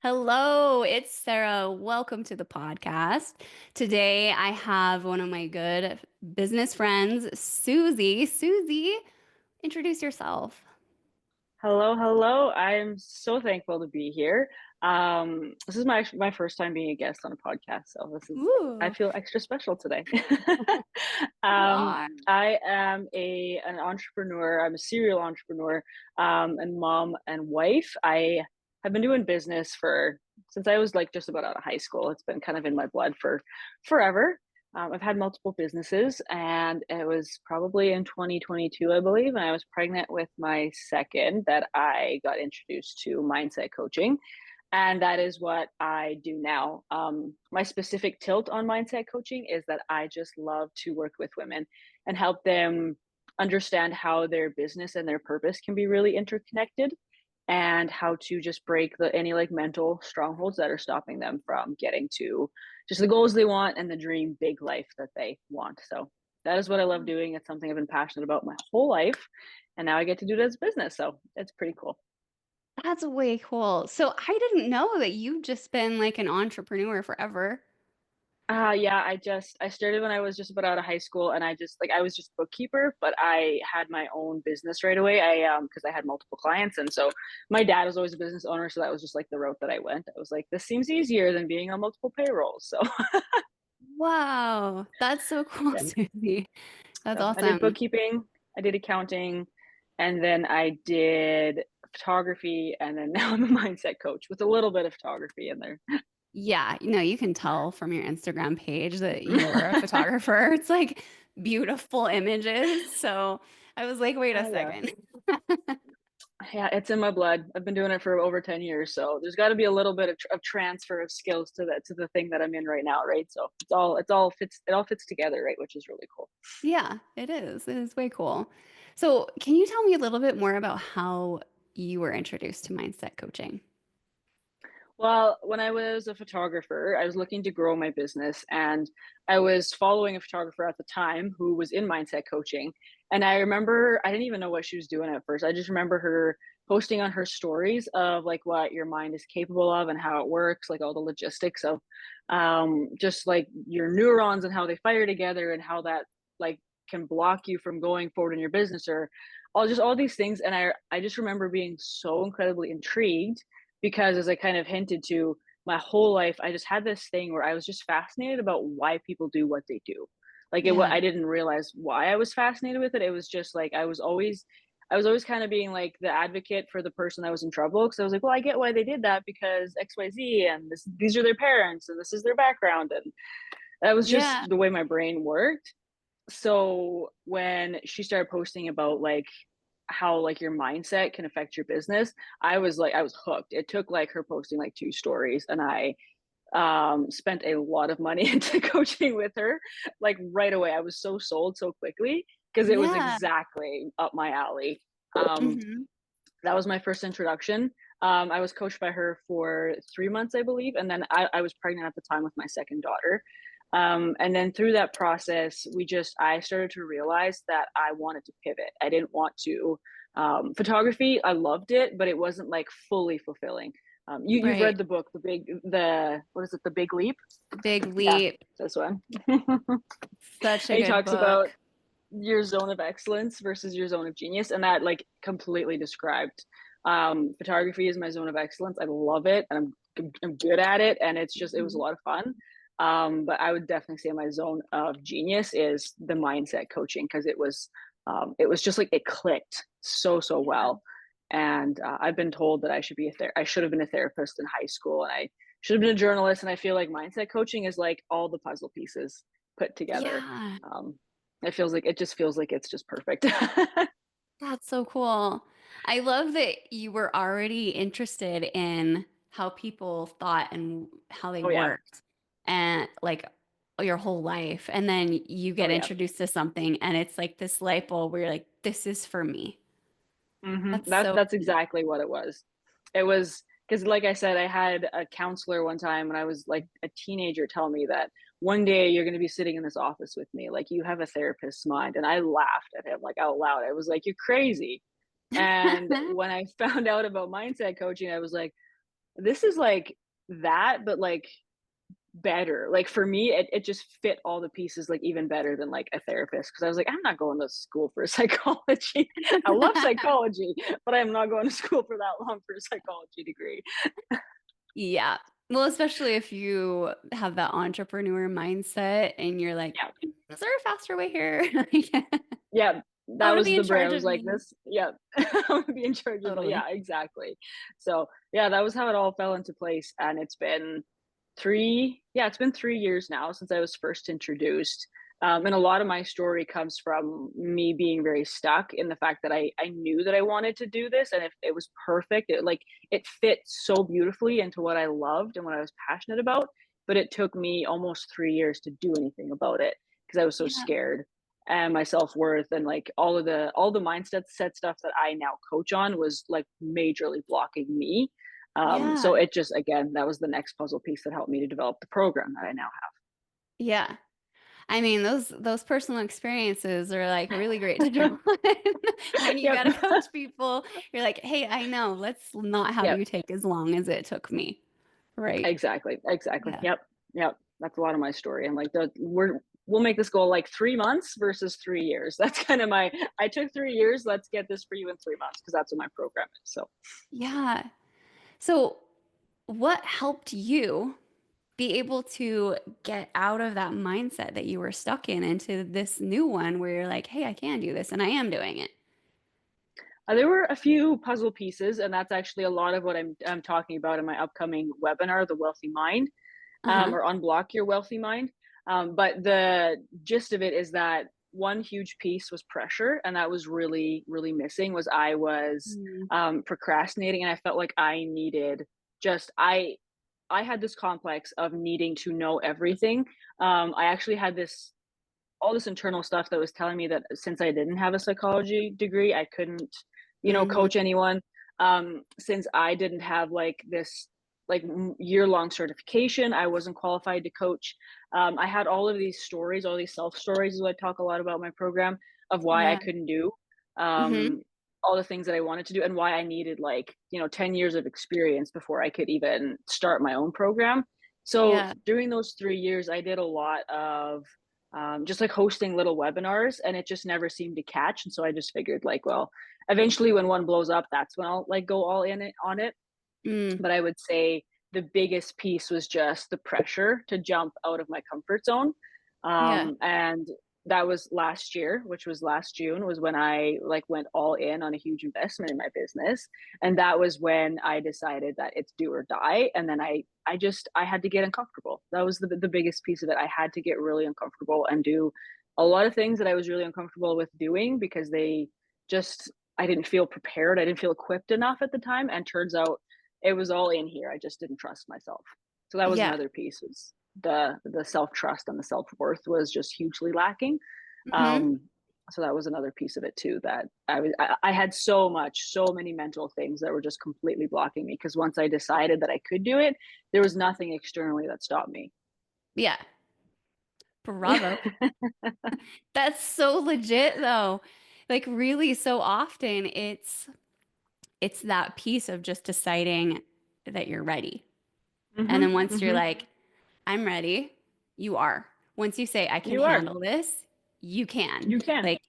Hello, it's Sarah. Welcome to the podcast. Today I have one of my good business friends, Susie. Susie, introduce yourself. Hello, hello. I'm so thankful to be here. This is my first time being a guest on a podcast, so I Ooh, feel extra special today. you are. I am a an entrepreneur. I'm a serial entrepreneur, and mom and wife. I have been doing business for since I was like just about out of high school. It's been kind of in my blood for forever. I've had multiple businesses, and it was probably in 2022, I believe, and I was pregnant with my second that I got introduced to mindset coaching. And that is what I do now. My specific tilt on mindset coaching is that I just love to work with women and help them understand how their business and their purpose can be really interconnected and how to just break any like mental strongholds that are stopping them from getting to just the goals they want and the dream big life that they want. So that is what I love doing. It's something I've been passionate about my whole life, and now I get to do it as a business. So it's pretty cool. That's way cool. So I didn't know that you've just been like an entrepreneur forever. Yeah, I started when I was just about out of high school, and I was just bookkeeper, but I had my own business right away. Because I had multiple clients, and so my dad was always a business owner, so that was just like the route that I went. I was like, this seems easier than being on multiple payrolls. So Wow, that's so cool, yeah, Susie. That's so I did awesome. bookkeeping, I did accounting, and then I did photography, and then now I'm a mindset coach with a little bit of photography in there. Yeah, you can tell from your Instagram page that you're a photographer. It's like beautiful images. So I was like, wait a Yeah. second. Yeah, it's in my blood. I've been doing it for over 10 years, so there's got to be a little bit of transfer of skills to the thing that I'm in right now, right? So it all fits together, right? Which is really cool. Yeah, it is. It is way cool. So can you tell me a little bit more about how you were introduced to mindset coaching? Well, when I was a photographer, I was looking to grow my business, and I was following a photographer at the time who was in mindset coaching. And I remember I didn't even know what she was doing at first. I just remember her posting on her stories of like what your mind is capable of and how it works, like all the logistics of just like your neurons and how they fire together and how that like can block you from going forward in your business or all these things. And I just remember being so incredibly intrigued because as I kind of hinted to, my whole life I just had this thing where I was just fascinated about why people do what they do. Like it what Yeah. I didn't realize why I was fascinated with it. It was just like I was always kind of being like the advocate for the person that was in trouble because I was like, well, I get why they did that because XYZ and these are their parents and this is their background and that was just Yeah. the way my brain worked. So when she started posting about like how like your mindset can affect your business, I was hooked. It took like her posting like two stories and I spent a lot of money into coaching with her like right away. I was so sold so quickly because it was Yeah. exactly up my alley. Um Hmm. that was my first introduction. I was coached by her for 3 months, I believe, and then I was pregnant at the time with my second daughter. And then through that process, I started to realize that I wanted to pivot. I didn't want to photography. I loved it, but it wasn't like fully fulfilling. You've Right. read the book, the what is it, The Big Leap? Big Yeah, leap. this one. Such a He good talks about book. your zone of excellence versus your zone of genius, and that like completely described photography is my zone of excellence. I love it and I'm good at it, and it was a Mhm. lot of fun. But I would definitely say my zone of genius is the mindset coaching because it was just like it clicked so Yeah. well. And I've been told that I should have been a therapist in high school, and I should have been a journalist. And I feel like mindset coaching is like all the puzzle pieces put together. Yeah. Um, it just feels like it's just perfect. That's so cool. I love that you were already interested in how people thought and how they Oh yeah. worked and like your whole life. And then you Oh get yeah. introduced to something and it's like this light bulb where you're like, this is for me. That's so That's neat. exactly what it was. It was because, like I said, I had a counselor one time when I was like a teenager tell me that one day you're going to be sitting in this office with me, like you have a therapist's mind, and I laughed at him like out loud. I was like, "You're crazy." And when I found out about mindset coaching, I was like, this is like that, but like better. Like for me, it just fit all the pieces like even better than like a therapist because I was like, I'm not going to school for psychology. I love psychology, but I'm not going to school for that long for a psychology degree. Yeah. Well, especially if you have that entrepreneur mindset and you're like, Yeah. is there a faster way here? Yeah. I That want to was be in the brain. I charge was of like, me. this, yeah, I want to be in charge of, Totally. yeah, exactly. So, yeah, that was how it all fell into place. And it's been 3 years now since I was first introduced. And a lot of my story comes from me being very stuck in the fact that I knew that I wanted to do this and if it was perfect, it fit so beautifully into what I loved and what I was passionate about. But it took me almost 3 years to do anything about it because I was so Yeah. scared and my self-worth and like all the mindset set stuff that I now coach on was like majorly blocking me. So Yeah. it just again, that was the next puzzle piece that helped me to develop the program that I now Yeah. I mean, those personal experiences are like really great to draw on when you have. got to Yep. coach people. You're like, hey, I know, let's not have Yep. you take as long as it took me. Right. Exactly. Exactly. Yeah. Yep. Yep. That's a lot of my story. I'm like, we'll make this goal like 3 months versus 3 years. That's kind of I took 3 years. Let's get this for you in 3 months because that's what my program is. So Yeah. So, what helped you be able to get out of that mindset that you were stuck in into this new one where you're like, hey, I can do this and I am doing it? there were a few puzzle pieces, and that's actually a lot of what I'm talking about in my upcoming webinar, The Wealthy Mind. Uh-huh. Or unblock your wealthy mind. But the gist of it is that one huge piece was pressure, and that was really, really missing. Was I was Mm. procrastinating, and I felt like I needed just I had this complex of needing to know everything. I actually had this all this internal stuff that was telling me that since I didn't have a psychology degree, I couldn't, Hmm. coach anyone. Since I didn't have like this like year long certification, I wasn't qualified to coach. I had all of these stories, all these self stories, is what I talk a lot about in my program of why I Yeah. couldn't do Hmm. um, all the things that I wanted to do and why I needed like 10 years of experience before I could even start my own program. So Yeah. during those 3 years, I did a lot of just like hosting little webinars and it just never seemed to catch. And so I just figured like, well, eventually when one blows up, that's when I'll like go all in it on it. Mm. But I would say the biggest piece was just the pressure to jump out of my comfort zone. Yeah. And that was last year, which was last June, was when I like went all in on a huge investment in my business. And that was when I decided that it's do or die. And then I had to get uncomfortable. That was the biggest piece of it. I had to get really uncomfortable and do a lot of things that I was really uncomfortable with doing because I didn't feel prepared. I didn't feel equipped enough at the time. And turns out it was all in here. I just didn't trust myself. So that was Yeah. another piece was the self-trust and the self-worth was just hugely lacking. Hmm. Um, so that was another piece of it too that I had so many mental things that were just completely blocking me because once I decided that I could do it, there was nothing externally that stopped me. Yeah. Bravo. That's so legit though. Like really so often it's that piece of just deciding that you're ready. And then once you're Hmm. like, I'm ready, you are. Once you say, I can You are. handle this, you can. You can. Like,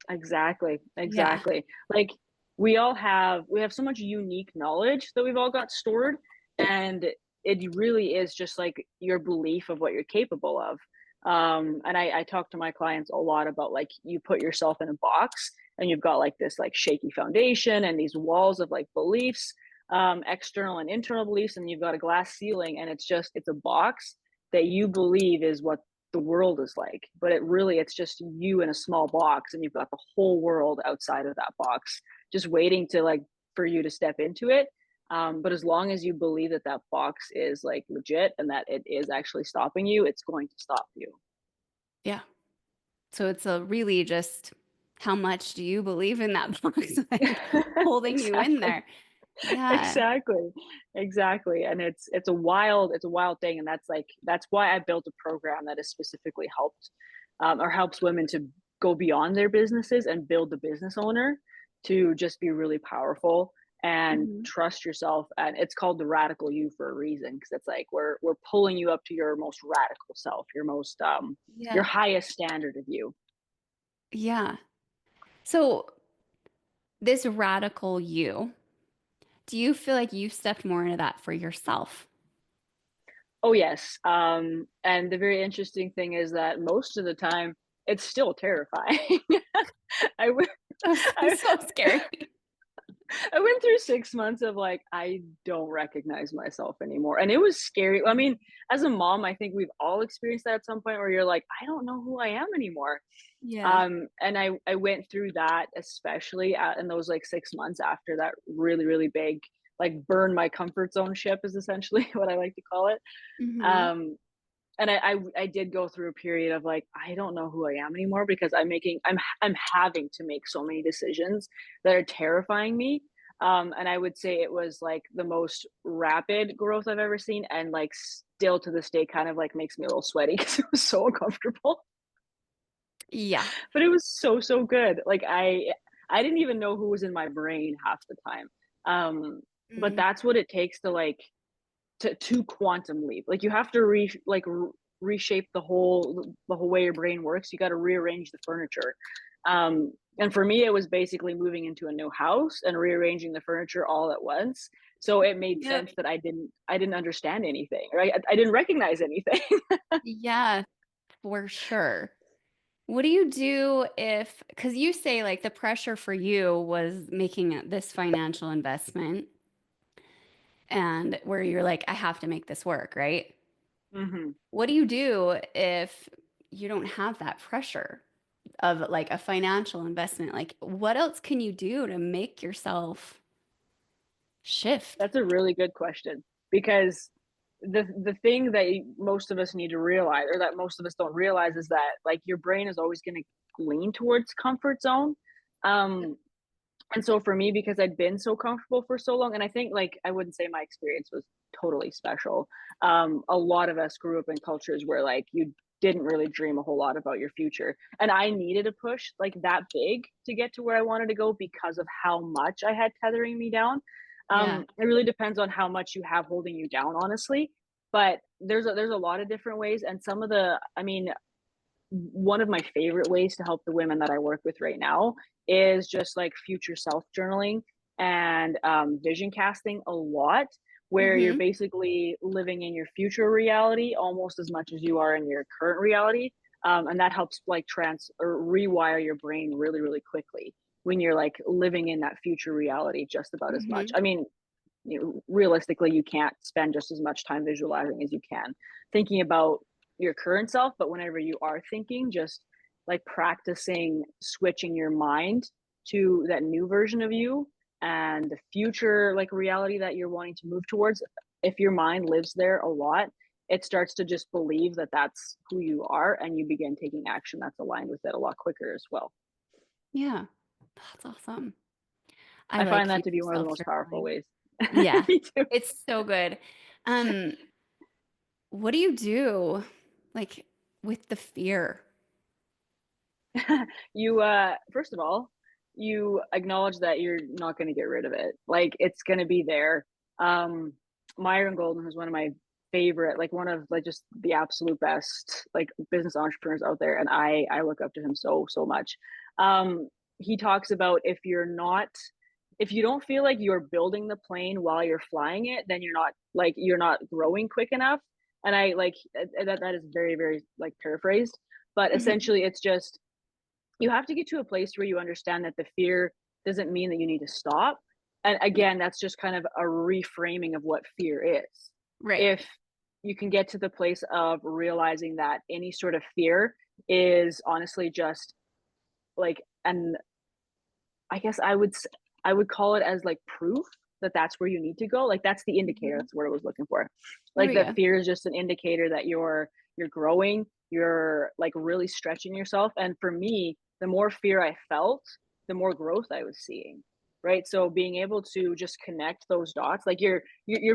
Exactly, yeah. exactly. Like we have so much unique knowledge that we've all got stored and it really is just like your belief of what you're capable of. And I talk to my clients a lot about like you put yourself in a box and you've got like this like shaky foundation and these walls of like beliefs, external and internal beliefs, and you've got a glass ceiling and it's a box that you believe is what the world is like, but it's just you in a small box and you've got the whole world outside of that box just waiting to like for you to step into it. But as long as you believe that that box is like legit and that it is actually stopping you, it's going to stop you. Yeah. So it's a really just how much do you believe in that box, like holding you in Exactly. there? Yeah. Exactly. Exactly. And it's a wild thing. And that's why I built a program that has specifically helped or helps women to go beyond their businesses and build the business owner to just be really powerful and Mhm. trust yourself. And it's called the radical you for a reason, because it's like we're pulling you up to your most radical self, your most your Yeah. highest standard of you. Yeah. So this radical you, do you feel like you stepped more into that for yourself? Oh yes. And the very interesting thing is that most of the time it's still terrifying. I went That sounds I so scary. I went through 6 months of, like, I don't recognize myself anymore, and it was scary. I mean, as a mom, I think we've all experienced that at some point where you're like, "I don't know who I am anymore." Yeah. And I went through that, especially, in those, like, 6 months after that really, really big, like, burn my comfort zone ship is essentially what I like to call it. Mhm. Um, and I did go through a period of, like, I don't know who I am anymore, because I'm having to make so many decisions that are terrifying me. And I would say it was, like, the most rapid growth I've ever seen, and, like, still to this day kind of, like, makes me a little sweaty because it was so uncomfortable. Yeah. But it was so, so good. Like, I didn't even know who was in my brain half the time. But Mm. that's what it takes to, like, to quantum leap. Like, you have to reshape the whole way your brain works. You gotta rearrange the furniture. And for me, it was basically moving into a new house and rearranging the furniture all at once. So it made Yep. sense that I didn't understand anything, right? I didn't recognize anything. Yeah, for sure. What do you do if, because you say like the pressure for you was making this financial investment and where you're like, I have to make this work, right? Mhm. What do you do if you don't have that pressure of like a financial investment? Like, what else can you do to make yourself shift? That's a really good question, because the thing that most of us need to realize, or that most of us don't realize, is that, like, your brain is always going to lean towards comfort zone. Um, and so for me, because I'd been so comfortable for so long, and I think, like, I wouldn't say my experience was totally special. A lot of us grew up in cultures where, like, you didn't really dream a whole lot about your future. And I needed a push like that big to get to where I wanted to go because of how much I had tethering me down. Yeah. It really depends on how much you have holding you down, honestly. But there's a lot of different ways, and some of the, I mean, one of my favorite ways to help the women that I work with right now is just like future self journaling and vision casting a lot, where you're Mm-hmm. basically living in your future reality almost as much as you are in your current reality. And that helps, like, trans or rewire your brain really, really quickly when you're, like, living in that future reality just about as much. Mm-hmm. I mean, realistically, you can't spend just as much time visualizing as you can thinking about your current self. But whenever you are thinking, just like practicing switching your mind to that new version of you and the future, like, reality that you're wanting to move towards. If your mind lives there a lot, it starts to just believe that that's who you are, and you begin taking action that's aligned with it a lot quicker as well. Yeah. That's awesome. I I like find that to future be one of the most powerful self-journaling. ways. Yeah. Me too. It's so good. Um, what do you do like with the fear? You first of all, you acknowledge that you're not going to get rid of it. Like, it's going to be there. um Myron Golden, who's one of my favorite, like, one of, like, just the absolute best, like, business entrepreneurs out there, and I look up to him so, so much. He talks about, if you don't feel like you're building the plane while you're flying it, then you're not growing quick enough. And I like that is very, very, like, paraphrased, but Mhm. essentially it's just, you have to get to a place where you understand that the fear doesn't mean that you need to stop. And Yeah. again, that's just kind of a reframing of what fear is. Right. If you can get to the place of realizing that any sort of fear is honestly just like, and I guess I would call it as, like, proof that that's where you need to go. Like, that's the indicator. Mhm. That's what I was looking for. There Like, we the go. fear is just an indicator that you're growing. You're, like, really stretching yourself. And for me, the more fear I felt, the more growth I was seeing. right? So being able to just connect those dots, like your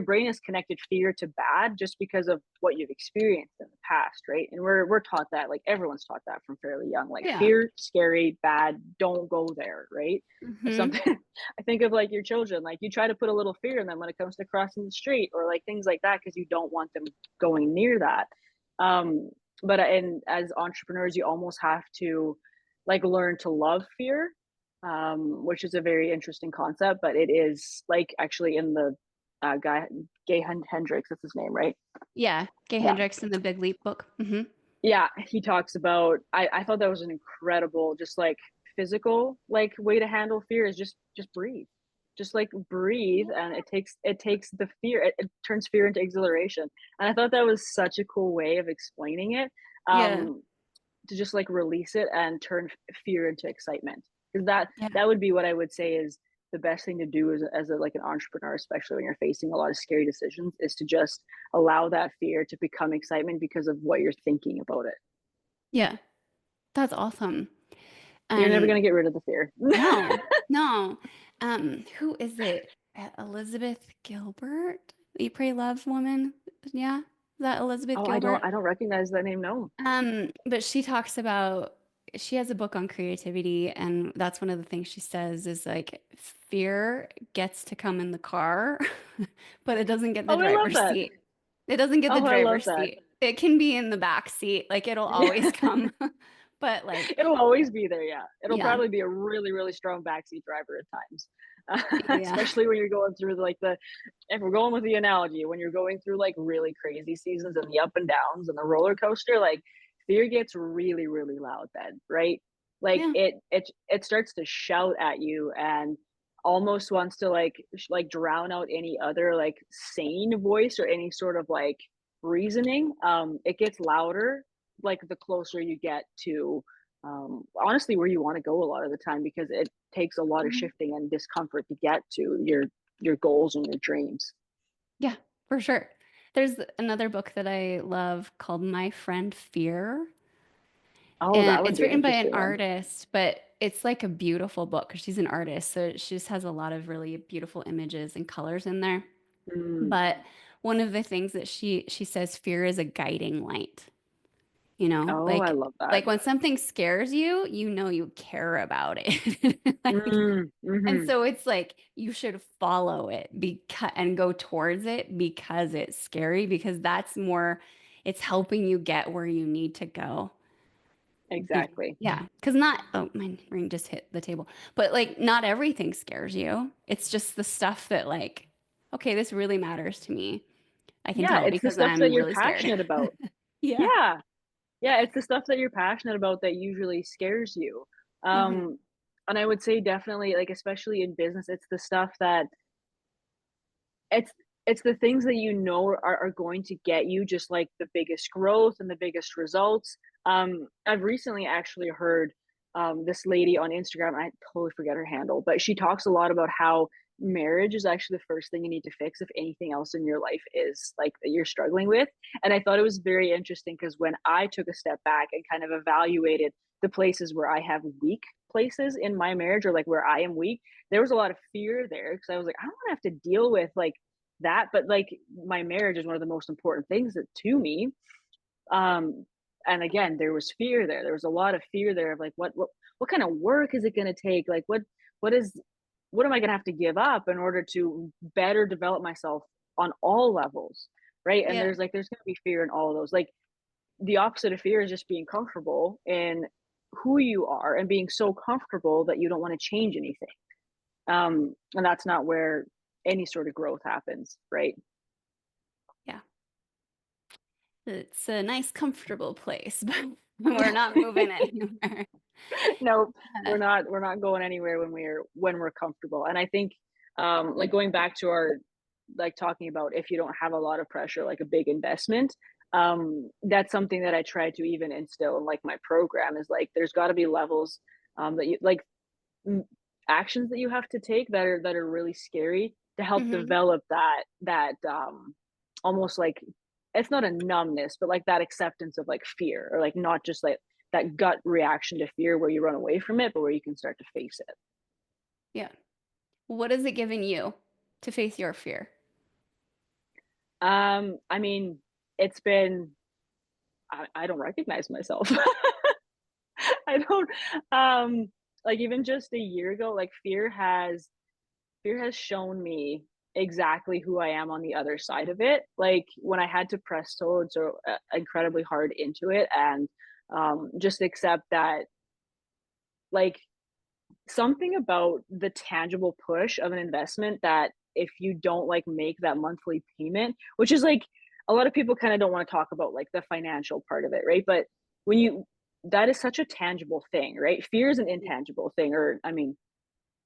brain is connected fear to bad just because of what you've experienced in the past, right? And we're taught that, like everyone's taught that from fairly young, like Yeah. fear, scary, bad, don't go there, right? If Hmm. something, I think of like your children, like you try to put a little fear in them when it comes to crossing the street or like things like that because you don't want them going near that. Um, but and as entrepreneurs, you almost have to like learn to love fear, which is a very interesting concept. But it is like actually in the guy Hendricks, that's his name, right? Yeah. Gay Yeah, Hendricks in the Big Leap book. Hmm. yeah. He talks about. I thought that was an incredible, just like physical like way to handle fear is just breathe. Just like breathe, and it takes the fear. It turns fear into exhilaration, and I thought that was such a cool way of explaining it. Yeah. Um, to just like release it and turn fear into excitement, because Yeah. that would be what I would say is the best thing to do as a like an entrepreneur, especially when you're facing a lot of scary decisions, is to just allow that fear to become excitement because of what you're thinking about it. Yeah. That's awesome. You're never And going to get rid of the fear. no, no. Who is it? Elizabeth Gilbert? Eat, Pray, Love woman? Yeah. Is that Elizabeth Oh, Gilbert? I don't recognize that name. No. But she talks about she has a book on creativity, and that's one of the things she says is like fear gets to come in the car, but it doesn't get the Oh, I love driver's that. seat. It doesn't get the Oh, I love driver's that. seat. It can be in the back seat, like it'll always come. But like, It'll always be there, yeah. It'll yeah, probably be a really, really strong backseat driver at times, yeah, especially when you're going through like the if we're going with the analogy, when you're going through like really crazy seasons and the up and downs and the roller coaster, like fear gets really, really loud then, right? Like yeah, it starts to shout at you and almost wants to like like drown out any other like sane voice or any sort of like reasoning. It gets louder like the closer you get to honestly where you want to go a lot of the time, because it takes a lot of mhm, shifting and discomfort to get to your goals and your dreams. yeah, for sure. There's another book that I love called My Friend Fear. Oh, And that would it's be an written by an interesting one. artist, but it's like a beautiful book because she's an artist. So she just has a lot of really beautiful images and colors in there. Mm. But one of the things that she says, fear is a guiding light, you know, Oh, I love that. like when something scares you, you know you care about it. Like, Mm, and hmm. so it's like you should follow it because and go towards it because it's scary, because that's more, it's helping you get where you need to go. Exactly. Yeah, because not, oh, my ring just hit the table. But like, not everything scares you. It's just the stuff that, like, okay, this really matters to me. I can Yeah, tell it's the because stuff that I'm you're really scared. passionate about. Yeah. Yeah. Yeah, it's the stuff that you're passionate about that usually scares you. Hmm. Um, and I would say definitely, like, especially in business, it's the stuff that it's it's the things that you know are going to get you just like the biggest growth and the biggest results. I've recently actually heard this lady on Instagram, I totally forget her handle, but she talks a lot about how marriage is actually the first thing you need to fix if anything else in your life is like that you're struggling with. And I thought it was very interesting because when I took a step back and kind of evaluated the places where I have weak places in my marriage or like where I am weak, there was a lot of fear there because I was like, I don't want to have to deal with like that, but like my marriage is one of the most important things that, to me. Um, and again, there was fear there. There was a lot of fear there of like, what kind of work is it going to take? Like, what is, what am I going to have to give up in order to better develop myself on all levels? Right. And Yeah. there's going to be fear in all of those. Like, the opposite of fear is just being comfortable in who you are and being so comfortable that you don't want to change anything. And that's not where any sort of growth happens, right? Yeah. It's a nice, comfortable place, but we're not moving anywhere. Nope, Uh, we're not going anywhere when we're comfortable. And I think like going back to our like talking about if you don't have a lot of pressure, like a big investment, that's something that I try to even instill in like my program is like there's got to be levels that you like m- actions that you have to take that are really scary to help mhm. develop almost like it's not a numbness but like that acceptance of like fear, or like not just like that gut reaction to fear where you run away from it but where you can start to face it. Yeah. What has it given you to face your fear? I mean, it's been I don't recognize myself. I don't like even just a year ago, like fear has shown me exactly who I am on the other side of it. Like when I had to press so incredibly hard into it and just accept that like something about the tangible push of an investment that if you don't like make that monthly payment, which is like a lot of people kind of don't want to talk about like the financial part of it, right? But when you that is such a tangible thing, right? Fear is an intangible thing, or I mean,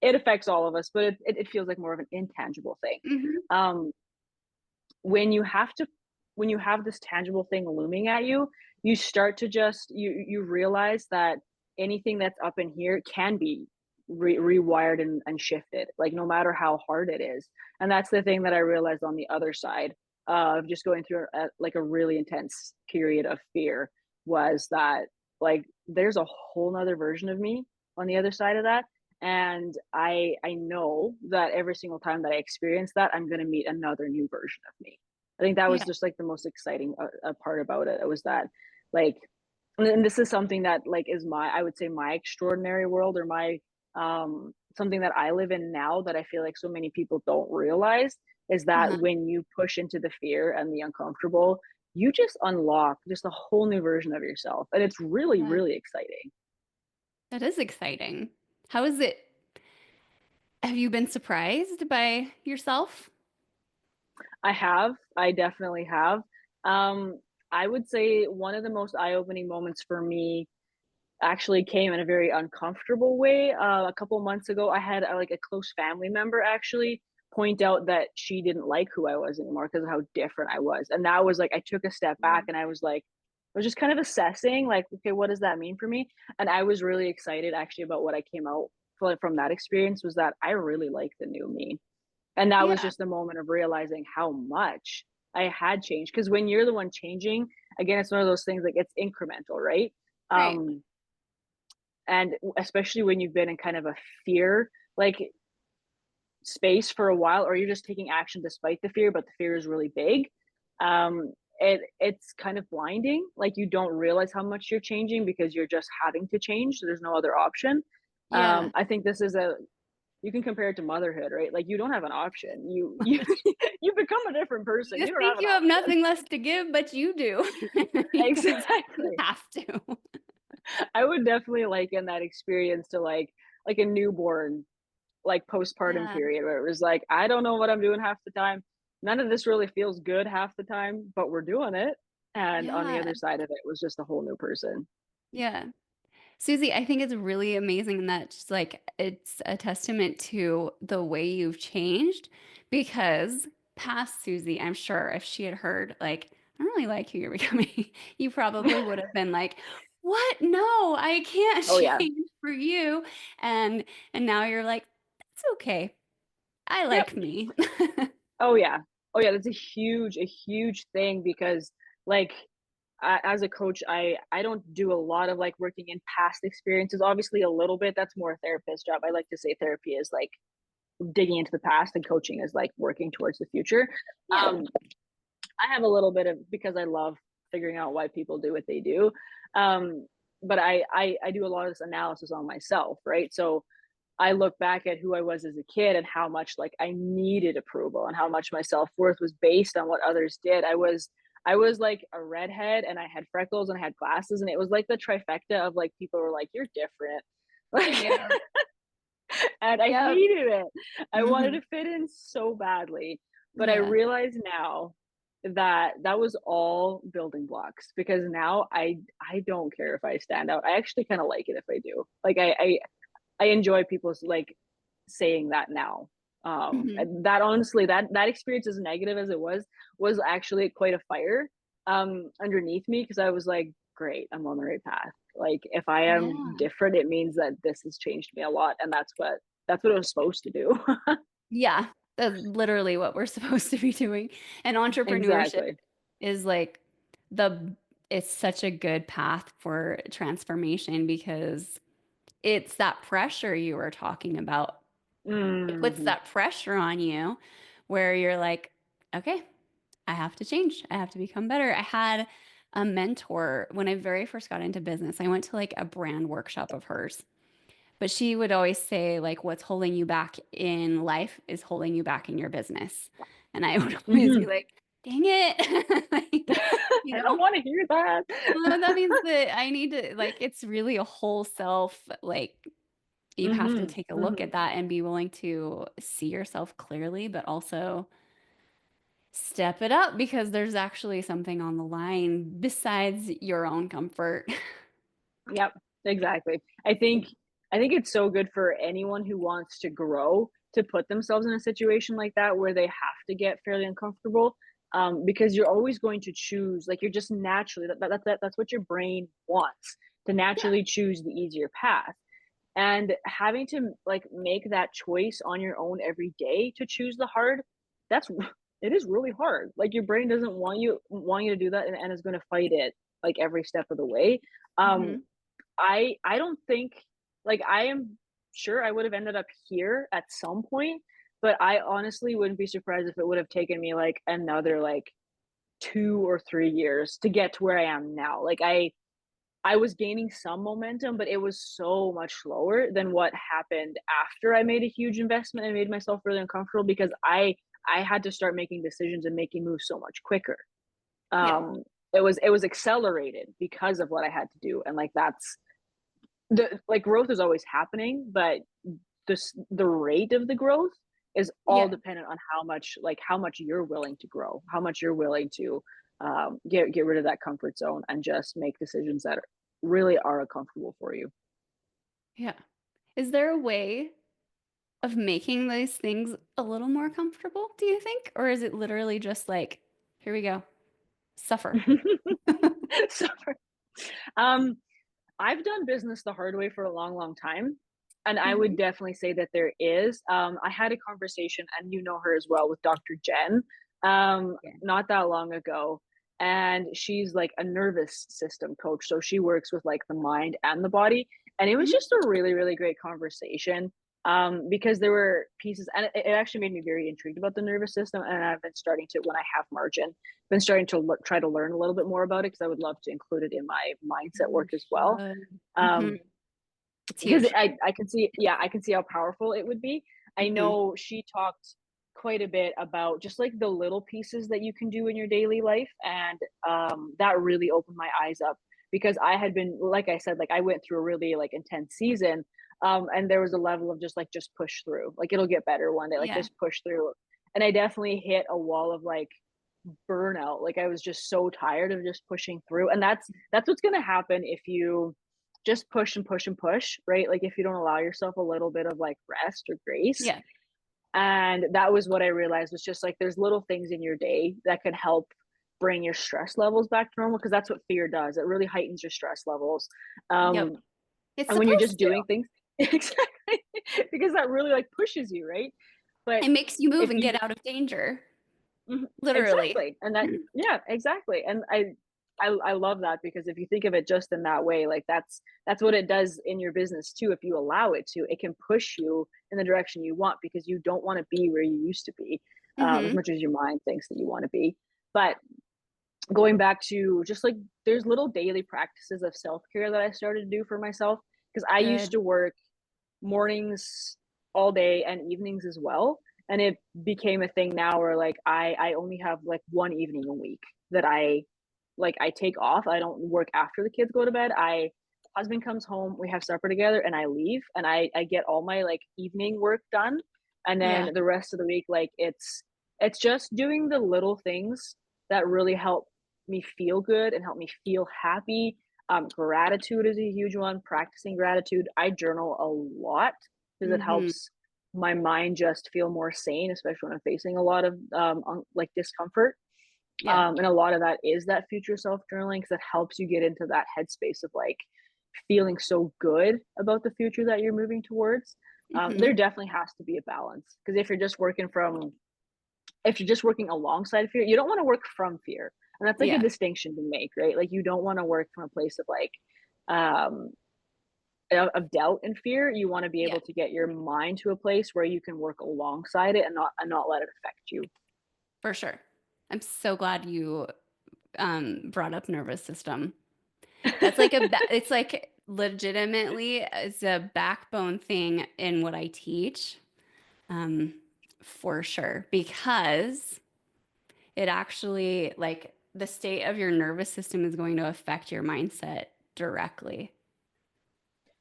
it affects all of us, but it feels like more of an intangible thing. Hmm. Um, when you have to when you have this tangible thing looming at you, you start to just you realize that anything that's up in here can be rewired and shifted, like no matter how hard it is. And that's the thing that I realized on the other side of just going through like a really intense period of fear was that like there's a whole nother version of me on the other side of that, and I know that every single time that I experience that, I'm gonna meet another new version of me. I think that was Yeah. just like the most exciting part about it. It was that like, and this is something that like is my I would say my extraordinary world, or my something that I live in now that I feel like so many people don't realize is that Uh-huh. when you push into the fear and the uncomfortable, you just unlock just a whole new version of yourself, and it's really Yeah. really exciting. That is exciting. How is it? Have you been surprised by yourself? I definitely have. Um, I would say one of the most eye-opening moments for me actually came in a very uncomfortable way. A couple months ago, I had like a close family member actually point out that she didn't like who I was anymore because of how different I was. And that was like, I took a step back Mm. and I was like, I was just kind of assessing, like, okay, what does that mean for me? And I was really excited actually about what I came out from that experience was that I really like the new me. And that was Yeah. just a moment of realizing how much I had changed. Because when you're the one changing, again, it's one of those things like it's incremental, right? Right. Um, and especially when you've been in kind of a fear like space for a while, or you're just taking action despite the fear, but the fear is really big. It's kind of blinding. Like you don't realize how much you're changing because you're just having to change. So there's no other option. Yeah. I think this is a you can compare it to motherhood, right? Like you don't have an option. You you become a different person. You You don't have think an you have option. nothing less to give, but you do. Because you Exactly. have to. I would definitely liken that experience to like a newborn, like postpartum Yeah. period where it was like, I don't know what I'm doing half the time. None of this really feels good half the time, but we're doing it. And on the Yeah. other side of it was just a whole new person. Yeah. Susie, I think it's really amazing that just like it's a testament to the way you've changed because past Susie, I'm sure if she had heard like, I don't really like who you're becoming, you probably would have been like, what? No, I can't Oh yeah. change for you. And and now you're like, that's okay. I Yep. like me. Oh yeah. Oh yeah. That's a huge thing because like as a coach, I don't do a lot of like working in past experiences. Obviously, a little bit. That's more a therapist's job. I like to say therapy is like digging into the past, and coaching is like working towards the future. Yeah. I have a little bit of because I love figuring out why people do what they do. Um, but I do a lot of this analysis on myself, right? So I look back at who I was as a kid and how much like I needed approval and how much my self-worth was based on what others did. I was like a redhead and I had freckles and I had glasses, and it was like the trifecta of like people were like, you're different. Like Yeah. and I Yep. hated it. I wanted Hmm. to fit in so badly, but I Yeah. realize now that that was all building blocks because now I don't care if I stand out. I actually kind of like it if I do. Like I enjoy people's like saying that now. Hmm. And that honestly, that experience, as negative as it was actually quite a fire underneath me because I was like, great, I'm on the right path. Like if I am Yeah. different, it means that this has changed me a lot, and that's what it was supposed to do. Yeah, that's literally what we're supposed to be doing. And entrepreneurship Exactly. is like the it's such a good path for transformation because it's that pressure you were talking about. It puts Mhm. that pressure on you where you're like, okay, I have to change. I have to become better. I had a mentor when I very first got into business. I went to like a brand workshop of hers, but she would always say, like, what's holding you back in life is holding you back in your business. And I would always be Mhm. like, dang it. Like, you I don't know, wanna hear that. well, that means that I need to, like, it's really a whole self, like, you have to Mhm, take a look mhm. at that and be willing to see yourself clearly, but also step it up because there's actually something on the line besides your own comfort. Yep, exactly. I think it's so good for anyone who wants to grow to put themselves in a situation like that where they have to get fairly uncomfortable, because you're always going to choose like, you're just naturally that's what your brain wants, to Yeah. naturally choose the easier path, and having to, like, make that choice on your own every day to choose the hard, that's it is really hard. Like, your brain doesn't want you to do that and is gonna fight it, like, every step of the way. Um, Hmm. I don't think like, I am sure I would have ended up here at some point, but I honestly wouldn't be surprised if it would have taken me, like, another, like, 2 or 3 years to get to where I am now. Like, I was gaining some momentum, but it was so much slower than what happened after I made a huge investment and made myself really uncomfortable because I had to start making decisions and making moves so much quicker. Yeah. Um, it was accelerated because of what I had to do, and, like, that's the like, growth is always happening, but the rate of the growth is all Yeah. dependent on how much you're willing to grow, how much you're willing to, get rid of that comfort zone and just make decisions that really are uncomfortable for you. Yeah. Is there a way of making those things a little more comfortable, do you think? Or is it literally just like, here we go, suffer? So, um, I've done business the hard way for a long, long time, and I would Hmm. definitely say that there is. I had a conversation, and you know her as well, with Dr. Jen, Yeah. not that long ago, and she's like a nervous system coach, so she works with like the mind and the body, and it was Hmm. just a really, really great conversation. Because there were pieces, and it actually made me very intrigued about the nervous system. And I've been starting to, when I have margin, been starting to try to learn a little bit more about it because I would love to include it in my mindset You work as well. should. Hmm. Um, It's because huge. I can see, yeah, I can see how powerful it would be. I Hmm. know she talked quite a bit about just like the little pieces that you can do in your daily life, and that really opened my eyes up because I had been, like I said, like I went through a really like intense season, and there was a level of just push through, like it'll get better one day, like Yeah. just push through, and I definitely hit a wall of like burnout. Like I was just so tired of just pushing through. And that's what's gonna happen if you just push and push and push, right? Like if you don't allow yourself a little bit of like rest or grace. Yeah. And that was what I realized was just like there's little things in your day that can help bring your stress levels back to normal because that's what fear does. It really heightens your stress levels. Yep. Um, It's and when you're supposed just to. doing things exactly because that really like pushes you, right? But It makes you move if and you get out of danger, Mhm. literally. Exactly, and that yeah, exactly, and I love that because if you think of it just in that way, like, that's what it does in your business too, if you allow it to, it can push you in the direction you want because you don't wanna be where you used to be, as Hmm. much as your mind thinks that you wanna be, but going back to just, like, there's little daily practices of self-care that I started to do for myself because I used Good. to work mornings all day and evenings as well, and it became a thing now where, like, I only have, like, 1 evening a week that I take off. I don't work after the kids go to bed. I husband comes home, we have supper together, and I leave, and I get all my, like, evening work done, and Yeah. then the rest of the week, like, it's just doing the little things that really help me feel good and help me feel happy. Gratitude is a huge one, practicing gratitude. I journal a lot because it Hmm. helps my mind just feel more sane, especially when I'm facing a lot of like discomfort. Yeah. And a lot of that is that future self journaling because it helps you get into that headspace of like feeling so good about the future that you're moving towards. There Hmm. definitely has to be a balance because if you're just working alongside fear, you don't want to work from fear. And that's like a Yeah. distinction to make, right? Like you don't want to work from a place of like um of doubt and fear, you wanna be Yeah, able to get your mind to a place where you can work alongside it and not let it affect you. for sure. I'm so glad you brought up nervous system. That's like it's like legitimately it's a backbone thing in what I teach. Um, for sure, because it actually like the state of your nervous system is going to affect your mindset directly.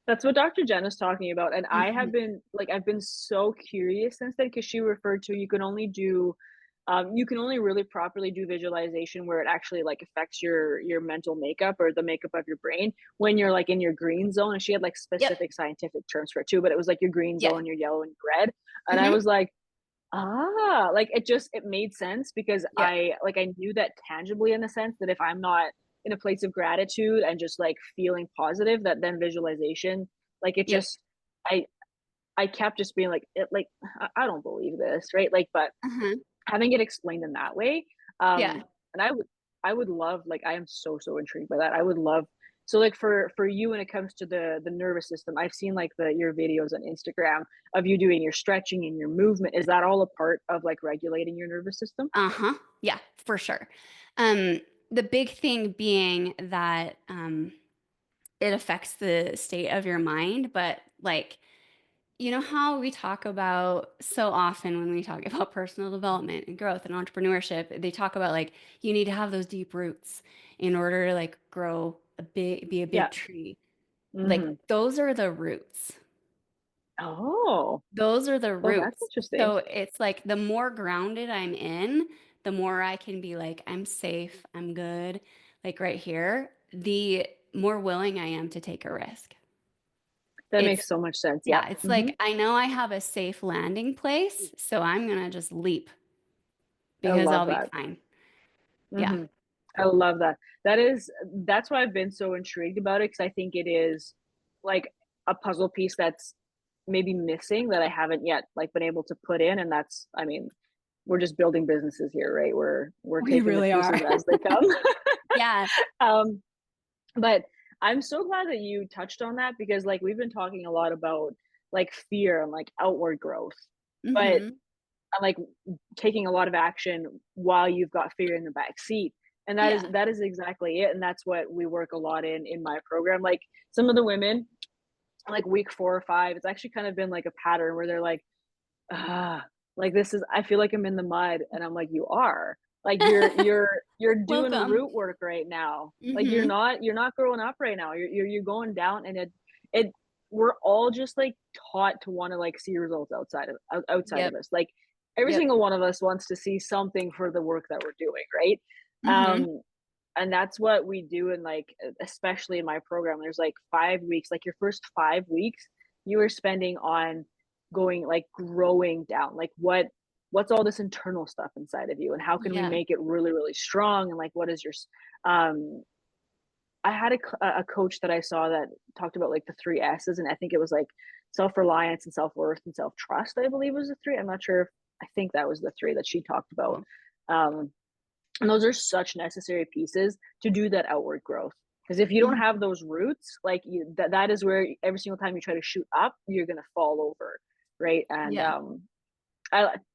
That's what Dr. Jen is talking about, and I have Mhm. been like, I've been so curious since then because she referred to you can only really properly do visualization where it actually, like, affects your mental makeup or the makeup of your brain when you're, like, in your green zone, and she had, like, Yep. specific scientific terms for it too, but it was, like, your green Yeah. zone, your yellow, and your red, and I Hmm. was like, "Ah," like, it made sense because Yep. I knew that tangibly in a sense that if I'm not in a place of gratitude and just, like, feeling positive, that then visualization, like, it Yep. just I I kept just being like, it like, I don't believe this," right? Like, but Uh-huh. having it explained in that way, Yeah. and I would love like, I am so, so intrigued by that. I would love so, like, for you when it comes to the nervous system, I've seen, like, your videos on Instagram of you doing your stretching and your movement. Is that all a part of, like, regulating your nervous system? Uh-huh. Yeah, for sure. Um, the big thing being that it affects the state of your mind, but like, you know how we talk about so often when we talk about personal development and growth and entrepreneurship, they talk about like you need to have those deep roots in order to like grow a big, be a big Yeah. tree. Like Mhm. those are the roots. Oh, Those are the well, that's roots. interesting. So it's like the more grounded I'm in, the more I can be like, I'm safe, I'm good, like right here, the more willing I am to take a risk. That makes It's, so much sense. Yep. yeah, it's Mhm. like I know I have a safe landing place, so I'm gonna just leap I because love I'll be that. fine. Yeah. Mhm. I love that. That's why I've been so intrigued about it because I think it is, like, a puzzle piece that's maybe missing that I haven't yet, like, been able to put in, and that's I mean, we're just building businesses here, right? We're We taking the really are. pieces as they come. Yeah. Um, but I'm so glad that you touched on that because, like, we've been talking a lot about, like, fear and, like, outward growth, but Hmm. like taking a lot of action while you've got fear in the back seat. And Yeah. that is exactly it. And that's what we work a lot in my program. Like some of the women, like week 4 or 5, it's actually kind of been like a pattern where they're like, ah, like this is I feel like I'm in the mud. And I'm like, you are. Like you're doing Welcome. root work right now. Like Hmm. you're not growing up right now. You're going down and it we're all just like taught to want to like see results outside of Yep. us. Like every Yep. single one of us wants to see something for the work that we're doing, right? Hmm. Um and that's what we do in like especially in my program. There's like 5 weeks, like your first 5 weeks you are spending on going like growing down like what's all this internal stuff inside of you and how can we Yeah. make it really really strong and like what is your um I had a coach that I saw that talked about like the three S's and I think it was like self-reliance and self-worth and self-trust I believe was the three. I'm not sure if I think that was the three that she talked about. Cool. um and those are such necessary pieces to do that outward growth. Because if you don't Mhm. have those roots, like that is where every single time you try to shoot up, you're gonna fall over, right? And Yeah.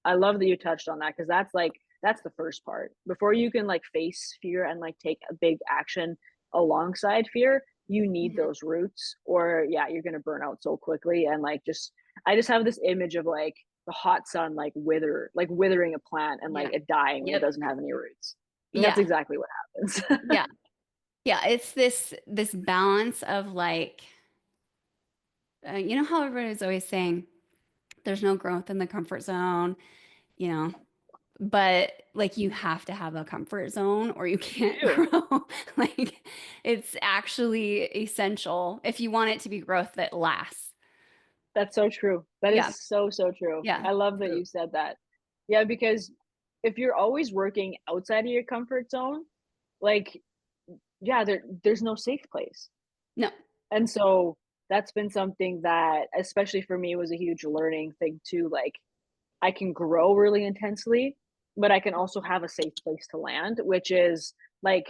I love that you touched on that because that's the first part. Before you can like face fear and like take a big action alongside fear, you need Mhm. those roots, or yeah, you're gonna burn out so quickly. And like just I just have this image of like the hot sun like withering a plant and like Yeah. it dying when it Yep. doesn't have any roots. And that's Yeah. exactly what happens. Yeah. Yeah. It's this balance of like, you know how everybody's always saying there's no growth in the comfort zone, you know, but like you have to have a comfort zone or you You can't do. grow. Like it's actually essential if you want it to be growth that lasts. That's so true. That Yeah. is so, so true. Yeah. I love that So, you said that. Yeah, because if you're always working outside of your comfort zone, like, yeah, there's no safe place. no. And so that's been something that, especially for me, was a huge learning thing too. Like, I can grow really intensely, but I can also have a safe place to land, which is like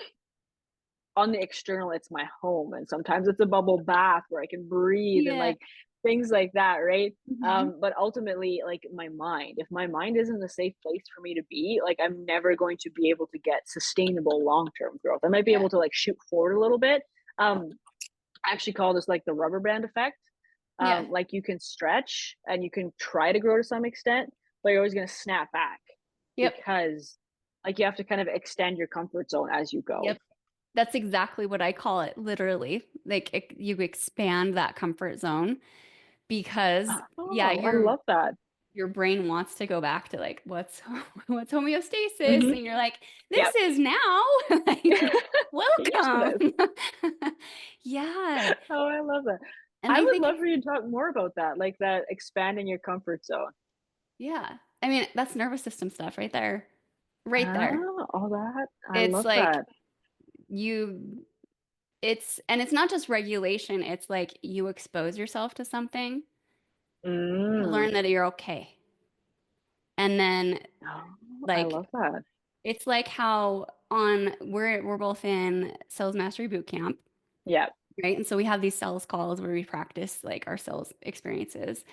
on the external, it's my home, and sometimes it's a bubble bath where I can breathe and Yeah. like things like that, right? Hmm. But ultimately, like my mind, if my mind isn't a safe place for me to be, like I'm never going to be able to get sustainable long term growth. I might be Yeah. able to like shoot forward a little bit. I actually call this like the rubber band effect. Yeah. Like you can stretch and you can try to grow to some extent, but you're always going to snap back Yep. because like you have to kind of extend your comfort zone as you go. Yep. That's exactly what I call it, literally. Like you expand that comfort zone because yeah, Oh, I love that. your brain wants to go back to like what's homeostasis, Hmm. and you're like, this Yep. is now. Like, welcome. Yesterday. Yeah. Oh, I love that. And I I would think love it's for you to talk more about that, like that expanding your comfort zone. yeah. I mean, that's nervous system stuff right there. Right there. Ah, all that. I It's love like that. you it's not just regulation, it's like you expose yourself to something, you Mm. learn that you're okay. And then Oh, I like love that. it's like how on we're both in sales mastery boot camp, Yeah, right? And so we have these sales calls where we practice like our sales experiences.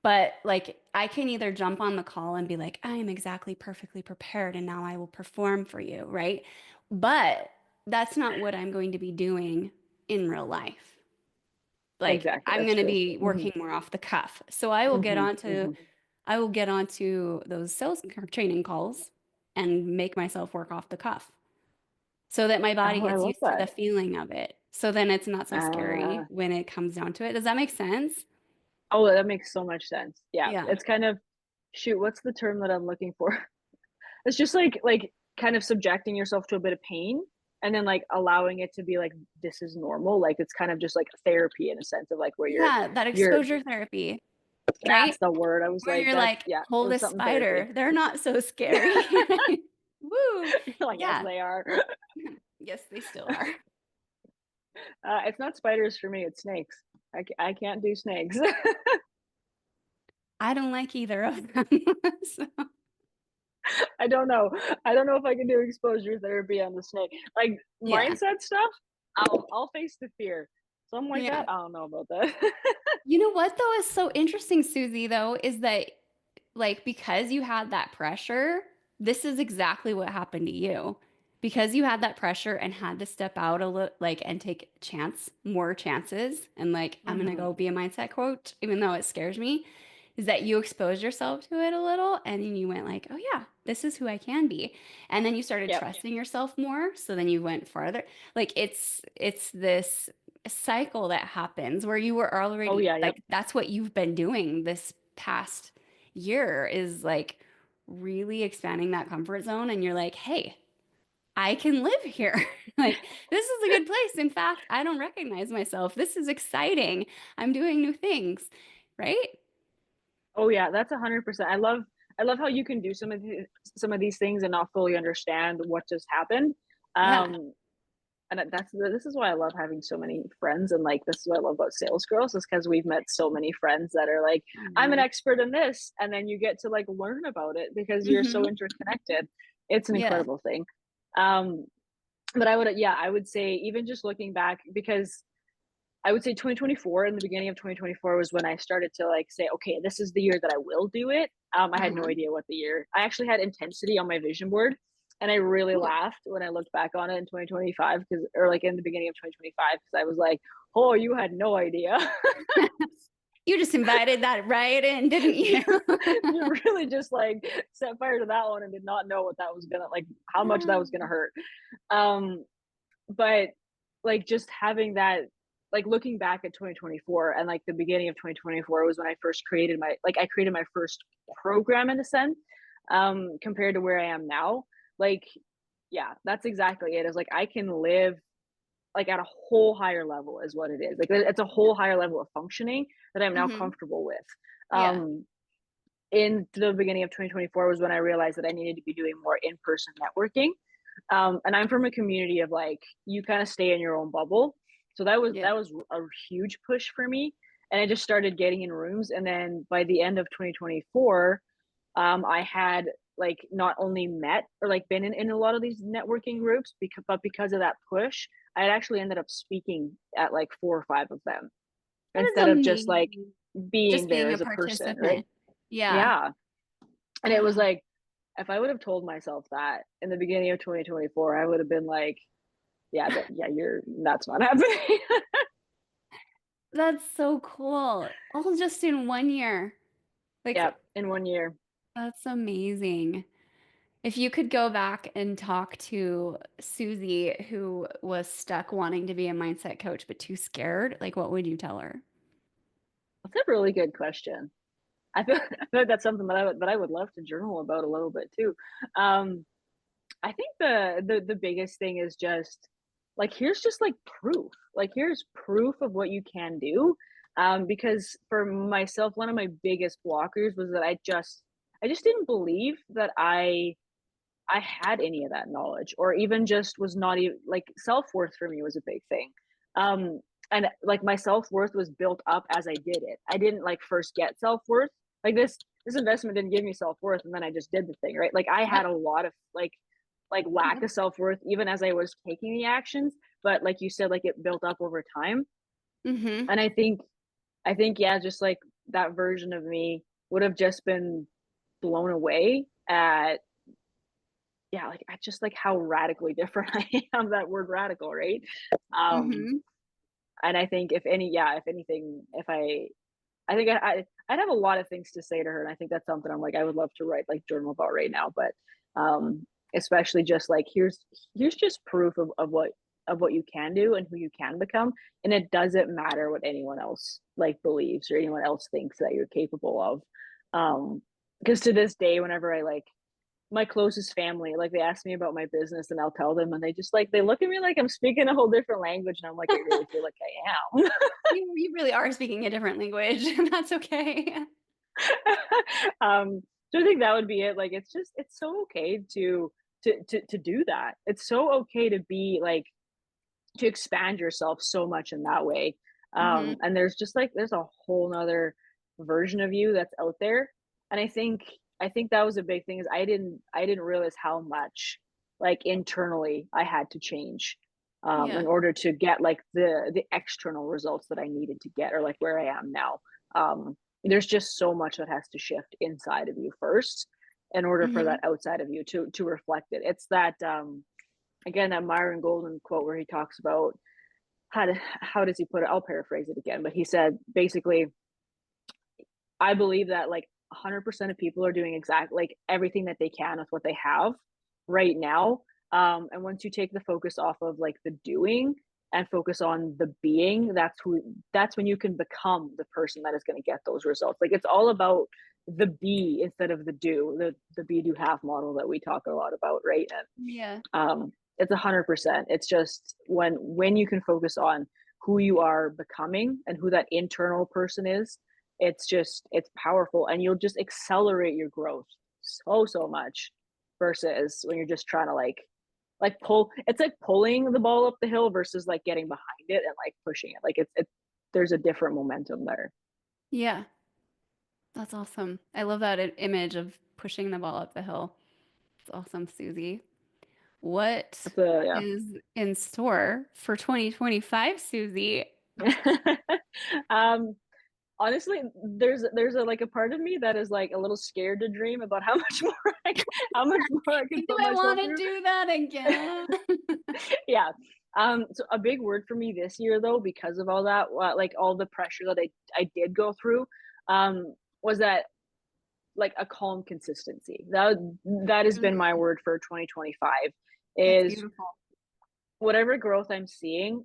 But like I can either jump on the call and be like, I am exactly perfectly prepared and now I will perform for you, right? But that's not what I'm going to be doing in real life. Like exactly. I'm That's going to true. be Hmm. working more off the cuff. So Hmm. Hmm. I will get onto those sales training calls and make myself work off the cuff so that my body Oh, I gets love used to that. the feeling of it. So then it's not so scary Uh, when it comes down to it. Does that make sense? oh, that makes so much sense. Yeah, Yeah. it's kind of shoot. What's the term that I'm looking for? It's just like kind of subjecting yourself to a bit of pain and then like allowing it to be like this is normal. Like it's kind of just like therapy in a sense of like where Yeah, that you're exposure therapy, that's right? the word. I was Where like you're that. like, Yeah, it hold was a something therapy. spider. They're not so scary. Right? Woo. You're like, yes, Yeah. they are. Yes, they still are. It's not spiders for me. It's snakes. I can't do snakes. I don't like either of them. So, I don't know. I don't know if I can do exposure therapy on the snake. Like yeah. mindset stuff, I'll face the fear. Something like that, Yeah. I don't know about that. You know what though is so interesting, Susie, though, is that like because you had that pressure, this is exactly what happened to you. Because you had that pressure and had to step out a little like and take more chances and like I'm gonna Hmm. go be a mindset coach, even though it scares me, is that you exposed yourself to it a little and then you went like, oh yeah, this is who I can be. And then you started Yep. trusting yourself more. So then you went farther. Like it's this cycle that happens where you were Oh already yeah. Yep. like that's what you've been doing this past year is like really expanding that comfort zone and you're like, hey, I can live here. Like, this is a good place. In fact, I don't recognize myself. This is exciting. I'm doing new things, right? Oh yeah. That's 100%. I love how you can do some of these things and not fully understand what just happened. Yeah. Um, and that's this is why I love having so many friends and like this is what I love about sales girls is because we've met so many friends that are like I I'm an know. expert in this and then you get to like learn about it because you're so Hmm. interconnected. It's an Yeah. incredible thing. Um, but I would yeah I would say even just looking back because I would say 2024 in the beginning of 2024 was when I started to like say okay this is the year that I will do it. I had no Uh-huh. idea what the year. I actually had intensity on my vision board, and I really Cool. laughed when I looked back on it in 2025 because or like in the beginning of 2025 because I was like, oh, you had no idea. You just invited that right in, didn't you? You really just like set fire to that one and did not know what that was gonna like how much that was gonna hurt. Um, but like just having that like looking back at 2024 and like the beginning of 2024 was when I first created my like I created my first program in a sense compared to where I am now. Like yeah, that's exactly it. Is like I can live like at a whole higher level is what it is. Like it's a whole higher level of functioning that I'm now Hmm. comfortable with. Yeah. Um in the beginning of 2024 was when I realized that I needed to be doing more in-person networking. And I'm from a community of like you kind of stay in your own bubble. So Yeah. that was a huge push for me. And I just started getting in rooms. And then by the end of 2024, I had like not only met or like been in a lot of these networking groups because but because of that push, I had actually ended up speaking at like 4 or 5 of them That is instead of just like amazing. being Just there being a as a person, right? participant. Yeah. Yeah. And it was Ah, like, if I would have told myself that in the beginning of 2024, I would have been like, yeah, you're that's not happening. that's so cool. All just in 1 year. Yeah, Like, in 1 year. that's amazing. If you could go back and talk to Susie, who was stuck wanting to be a mindset coach but too scared, like what would you tell her? That's a really good question. I feel like that's something that I would love to journal about a little bit too. Um, I think the biggest thing is just like here's just like proof. Like here's proof of what you can do. Because for myself, one of my biggest blockers was that I just didn't believe that I had any of that knowledge or even just was not even like self-worth for me was a big thing. Um, and like my self-worth was built up as I did it. I didn't like first get self-worth. Like this investment didn't give me self-worth and then I just did the thing, right? Like I had Yep. a lot of like lack Yep. of self-worth even as I was taking the actions, but like you said, like it built up over time. Mm-hmm. And I think yeah, just like that version of me would have just been blown away at yeah, like, I just like how radically different I am, that word radical, right? Um, Mm-hmm. and I think if anything, if I think I'd have a lot of things to say to her, and I think that's something I'm like, I would love to write, like, journal about right now, but, especially just like, here's just proof of what you can do and who you can become, and it doesn't matter what anyone else, like, believes or anyone else thinks that you're capable of. Because to this day, whenever I, like my closest family, like, they ask me about my business and I'll tell them and they just, like they look at me like I'm speaking a whole different language, and I'm like, "I really feel like I am." You really are speaking a different language, and that's okay. So I think that would be it, like, it's so okay to do that. It's so okay to be, like to expand yourself so much in that way, Mm-hmm. and there's a whole 'nother version of you that's out there, and I think that was a big thing is I didn't realize how much, like, internally I had to change, in Yeah. order to get, like, the external results that I needed to get or, like, where I am now. There's just so much that has to shift inside of you first in order for Mm-hmm. that outside of you to reflect it. It's that, again, that Myron Golden quote where he talks about how does he put it? I'll paraphrase it again, but he said basically, I believe that like 100% of people are doing exactly like everything that they can with what they have right now. And once you take the focus off of like the doing and focus on the being, that's when you can become the person that is going to get those results. Like it's all about the be instead of the do, the be do have model that we talk a lot about, right? And Yeah. it's 100%. It's just when you can focus on who you are becoming and who that internal person is, it's powerful and you'll just accelerate your growth so much versus when you're just trying to like pull it's like pulling the ball up the hill versus like getting behind it and like pushing it. Like it's there's a different momentum there. Yeah. That's awesome. I love that image of pushing the ball up the hill. It's awesome, Susie. What It's a is in store for 2025, Susie? yeah. um Honestly, there's a like a part of me that is like a little scared to dream about how much more how much more I can Do put I myself want to through. do that again? Yeah. So a big word for me this year though, because of all that, like all the pressure that I did go through, was that like a calm consistency. That has been my Mhm. word for 2025 That's is beautiful. whatever growth I'm seeing,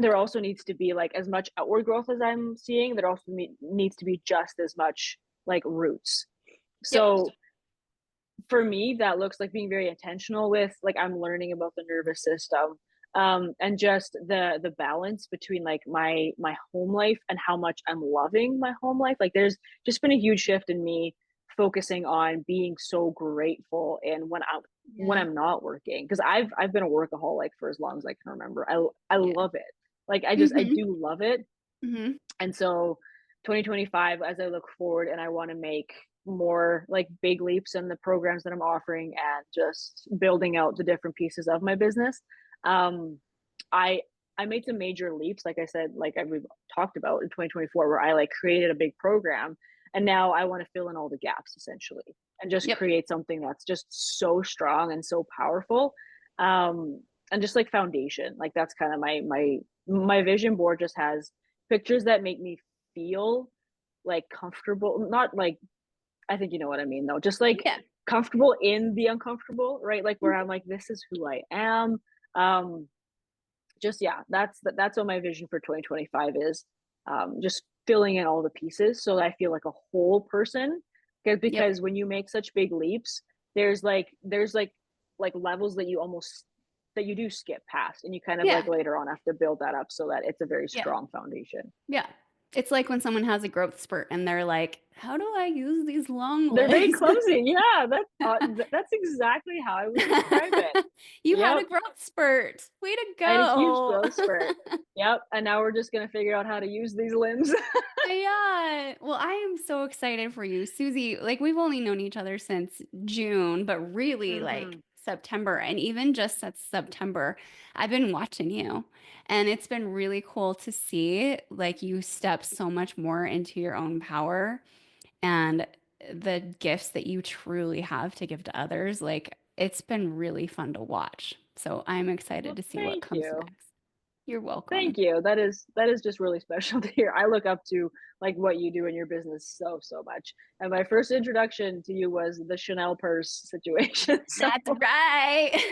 there also needs to be like as much outward growth as I'm seeing. There also needs to be just as much like roots. Yep. So for me, that looks like being very intentional with like I'm learning about the nervous system, and just the balance between like my home life and how much I'm loving my home life. Like there's just been a huge shift in me focusing on being so grateful and when Yeah. I'm not working because I've been a workaholic for as long as I can remember. I Yeah. love it. Like I Hmm. do love it, Hmm. and so 2025 as I look forward and I want to make more like big leaps in the programs that I'm offering and just building out the different pieces of my business. Um, I I made some major leaps, like I said, we've talked about in 2024, where I like created a big program, and now I want to fill in all the gaps essentially, and just Yep. create something that's just so strong and so powerful, and just like foundation. Like that's kind of my vision board. Just has pictures that make me feel like comfortable, not like, I think you know what I mean though. Just like Yeah. comfortable in the uncomfortable, right? Like where Mhm. I'm like, this is who I am. Um, just yeah, that's what my vision for 2025 is. Just filling in all the pieces so that I feel like a whole person. Yep. Because when you make such big leaps, there's like levels that you almost that you do skip past, and you kind of like Yeah. later on have to build that up so that it's a very Yeah. strong foundation. Yeah. It's like when someone has a growth spurt and they're like, how do I use these long They're very legs? clumsy. Yeah, that's exactly how I would describe it. You had a Yep, growth spurt. Way to I had a huge go. growth spurt. Yep, and now we're just gonna figure out how to use these limbs. Yeah. Well, I am so excited for you. Susie, like we've only known each other since June, but really like Mhm. September. And even just since September, I've been watching you. And it's been really cool to see like you step so much more into your own power and the gifts that you truly have to give to others. Like it's been really fun to watch. So I'm excited Well, to see what thank comes you. next. You're welcome. Thank you. That is just really special to hear. I look up to like what you do in your business so so much. And my first introduction to you was the Chanel purse situation. So That's right.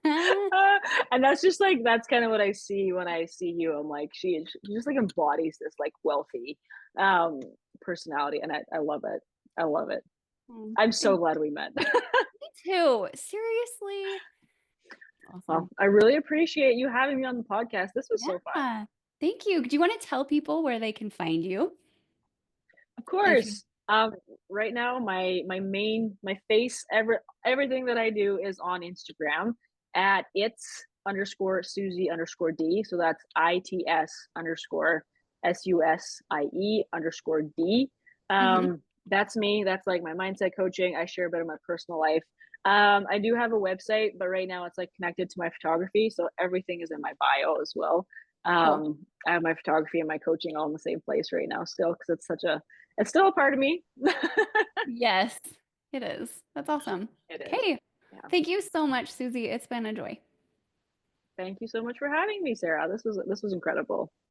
uh, and that's just like that's kind of what I see when I see you. I'm like she just like embodies this like wealthy um personality, and I love it. I love it. Oh, I'm so thank glad we met. me too. Seriously. Well, Awesome. I really appreciate you having me on the podcast. This was so fun. Yeah. Thank you. Do you want to tell people where they can find you? Of If you course. Right now, my face, everything that I do is on Instagram at it's underscore Susie underscore D. So that's ITS underscore SUSIE underscore D. Mhm. That's me. That's like my mindset coaching. I share a bit of my personal life. I do have a website, but right now it's like connected to my photography, so everything is in my bio as well. Cool. I have my photography and my coaching all in the same place right now, still, because it's still a part of me. Yes, it is. That's awesome. It is. Okay. Yeah. Thank you so much, Susie. It's been a joy. Thank you so much for having me, Sarah. This was incredible.